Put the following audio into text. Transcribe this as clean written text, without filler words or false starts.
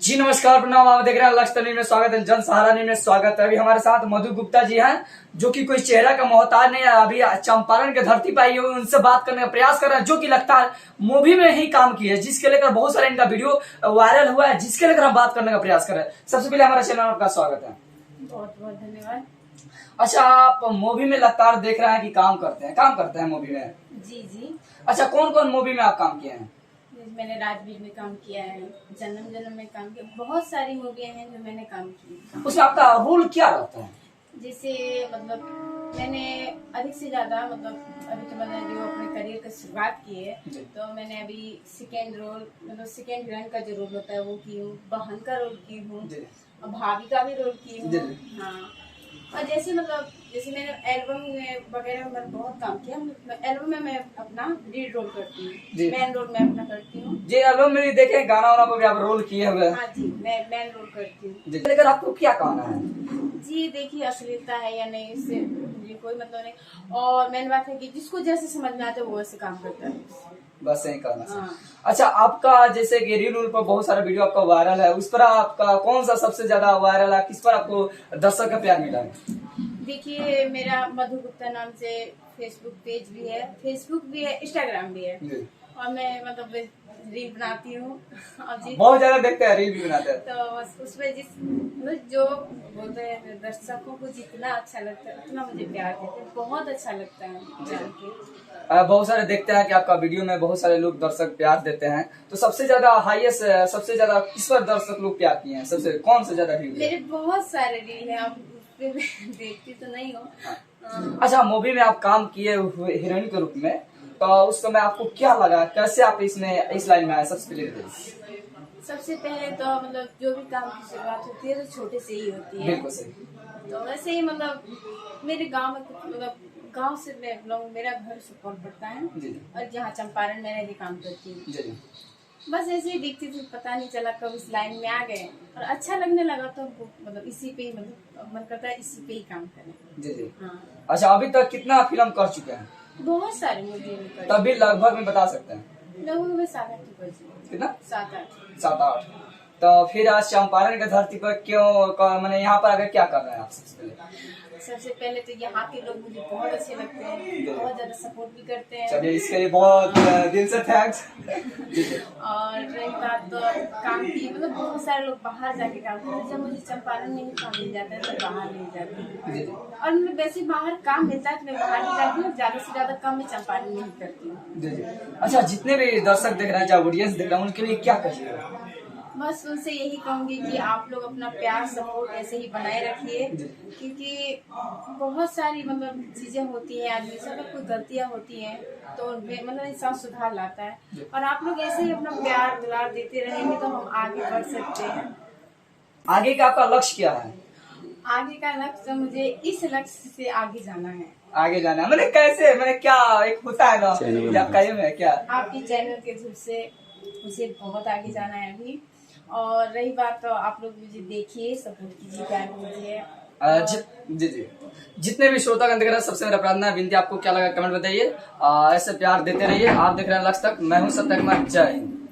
जी नमस्कार, प्रणाम। आप देख रहे हैं लक्ष्य न्यूज में स्वागत है, जन सहारा न्यूज में स्वागत है। अभी हमारे साथ मधु गुप्ता जी हैं, जो कि कोई चेहरा का मोहताज नहीं है। अभी चंपारण के धरती पर आई हुई, उनसे बात करने का प्रयास कर रहे हैं, जो कि लगता है मूवी में ही काम की है, जिसके लेकर बहुत सारा इनका वीडियो वायरल हुआ है, जिसके लेकर हम बात करने का प्रयास कर रहे हैं। सबसे पहले हमारे चैनल का स्वागत है। बहुत बहुत धन्यवाद। अच्छा, आप मूवी में लगातार देख रहे हैं कि काम करते हैं मूवी में। जी जी, अच्छा, कौन कौन मूवी में आप काम किए हैं? मैंने राजवीर में काम किया है, जन्म जन्म में काम किया, बहुत सारी मूवियाँ हैं जो मैंने काम की। उसमें आपका रोल क्या रहता है? जैसे मतलब मैंने अधिक से ज्यादा अभी तो मैंने जो अपने करियर की शुरुआत की है, तो मैंने अभी सेकेंड हीरोइन का जो रोल होता है वो की हूँ, बहन का रोल की हूँ, भाभी का भी रोल की हूँ। हाँ, और जैसे मैंने एल्बम में वगैरह में मैंने बहुत काम किया। एल्बम में मैं अपना लीड रोल करती हूँ, मेन रोल मैं अपना करती हूँ। जी, एल्बम में भी देखे, गाना वाना पर भी आप रोल किए हुए। हाँ जी, मैं मेन रोल करती हूँ। लेकर आपको क्या कहना है? जी देखिए, अश्लीलता है या नहीं, इससे मुझे कोई मतलब नहीं। और मेन बात है कि जिसको जैसे समझ में आता है वो वैसे काम करता है, बस यही करना है। हाँ। अच्छा, आपका जैसे कि रील पर बहुत सारा वीडियो आपका वायरल है, उस पर आपका कौन सा सबसे ज्यादा वायरल है? किस पर आपको दर्शक का प्यार मिला है? देखिए, मेरा मधु गुप्ता नाम से फेसबुक पेज भी है, इंस्टाग्राम भी है, और मैं रील बनाती हूँ। अब जी बहुत ज्यादा देखते हैं, रील भी बनाते हैं, तो बस उसमें जो बोलते हैं, दर्शकों को जितना अच्छा लगता है उतना मुझे प्यार देते हैं, बहुत अच्छा लगता है जान के। बहुत सारे देखते हैं कि आपका वीडियो में बहुत सारे लोग दर्शक प्यार देते हैं। तो सबसे ज्यादा किस पर दर्शक लोग प्यार किए हैं? सबसे कौन से ज्यादा रील? मेरे बहुत सारे रील हैं, आप देखती तो नहीं हो। अच्छा, मूवी में आप काम किए हुए हीरोइन के रूप में, तो उस समय आपको क्या लगा? कैसे आप इस लाइन में आए? सबसे पहले तो जो भी काम की शुरुआत होती है तो छोटे से ही होती है। बिल्कुल सही। तो वैसे ही मेरे गांव में गांव से मेरा घर सुपौल पड़ता है, और जहाँ चंपारण में रह के काम करती हूँ। बस ऐसे ही दिखती थी, पता नहीं चला कब इस लाइन में आ गए और अच्छा लगने लगा, तो इसी पे ही मन करता है इसी पे ही काम करें। जी। हाँ। अच्छा, अभी तक कितना फिल्म कर चुके हैं? बहुत सारी मूवी में तभी लगभग में बता सकते हैं? लगभग में 7-8। कितना? 7-8। तो फिर आज चंपारण की धरती पर क्यों, मैंने यहाँ पर आकर क्या कर रहे हैं आप? सबसे पहले तो यहाँ के लोग मुझे बहुत अच्छे लगते हैं, बहुत ज्यादा सपोर्ट भी करते हैं। चलिए, इसके लिए बहुत दिल से थैंक्स। और रही बात तो काम की, बहुत सारे लोग बाहर जाके काम करते हैं। जब मुझे चंपारण में ही काम मिल जाता है तो बाहर नहीं जाती हूँ, और वैसे बाहर काम मिलता है तो मैं बाहर नहीं जाती हूँ, ज्यादा से ज्यादा काम मैं चंपारण में ही करती हूँ। अच्छा, जितने भी दर्शक देख रहे हैं, चाहे ऑडियंस देख रहे हैं, उनके लिए क्या कहिएगा? बस उनसे यही कहूंगी कि आप लोग अपना प्यार सपोर्ट ऐसे ही बनाए रखिए, क्योंकि बहुत सारी चीजें होती हैं, आदमी से अगर कोई गलतियां होती हैं तो उनमें इंसान सुधार लाता है, और आप लोग ऐसे ही अपना प्यार दुलार देते रहेंगे तो हम आगे बढ़ सकते हैं। आगे का आपका लक्ष्य क्या है? आगे का लक्ष्य, मुझे इस लक्ष्य से आगे जाना है। आगे जाना है मैंने कैसे, मैंने क्या एक होता है ना, क्या आपकी चैनल के थ्रू से मुझे बहुत आगे जाना है अभी। और रही बात तो आप लोग मुझे देखिए, सपोर्ट कीजिए, प्यार कीजिए। जी। जितने भी श्रोतागण देख रहे हैं, सबसे मेरा प्रार्थना विनती, आपको क्या लगा कमेंट बताइए। ऐसे प्यार देते रहिए। आप देख रहे हैं लक्ष्य तक, मैं हूँ सत्य कुमार। जय हिंद।